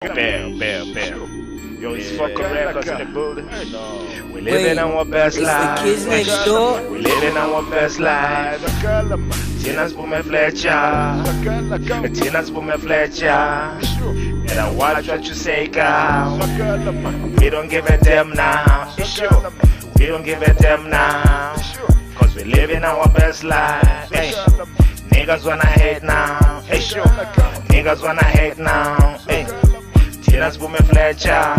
Bam. Yo, it's fucking records in the building. We Wait, living our best it's the life. kids next door. We living our best life. Tina Spume Fletcher. Tina Spume Fletcher. And I watch what you say, girl. We don't give a damn now. We don't give a damn now. Cause we living our best life. Hey. Niggas wanna hate now. Hey. Niggas wanna hate now. Hey. Tina Spume Fletcher.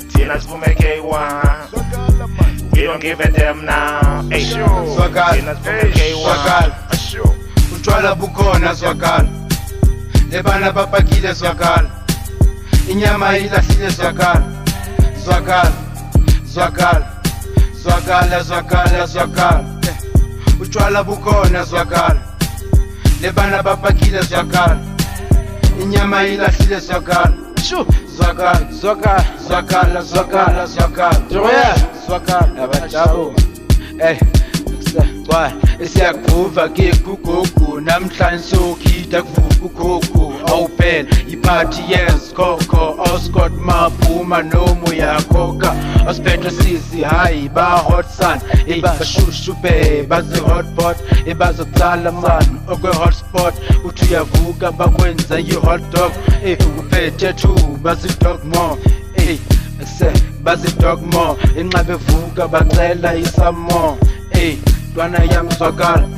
Tina Spume K1. We don't give a damn now. Hey. Tina Spume K1. Utshwala bukhona zwakala, lebana bapakile zwakala, inyama ilahlile zwakala, zwakala. Utshwala bukhona zwakala, lebana bapakile zwakala, inyama ilahlile zwakala, zwakala. Abajabo, isiyakuvuva ke kugogo namhlanje sokhitha kuvuka ugogo awuphela iphathi yesikoko oscott maphuma nomoya yakhokha osiphethe sisi hayi ba-hot sun bashushu be bazi-hotpot bazokutsala man okwe-hotspot uthi uyavuka bakwenza i-hot dog uphethe two bazi-dog more bazi-dog more inxa bevuka bacela isamo Dwana yam zwakala,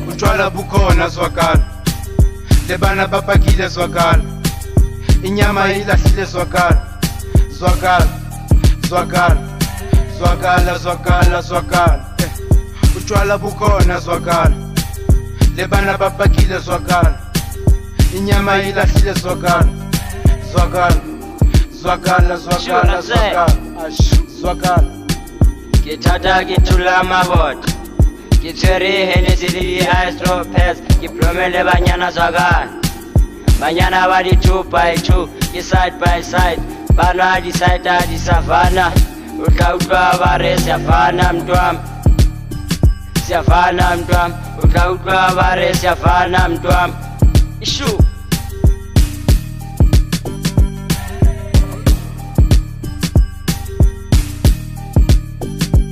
utshwala bukhona zwakala, lebana bapakile zwakala, inyama ilahlile zwakala. Zwakala. Utshwala bukhona zwakala, lebana bapakile zwakala, inyama ilahlile zwakala. Ke thata ke thula mabota, ke tshwere Hennessy le di-Astro Pass, ke plomele banyana zwakala, banyana ba di 2x2, ke side by side. Bana di-side di savana, utla utlwa ba re siyafana mntwam, utla utlwa ba re siyafana mntwam. Ishu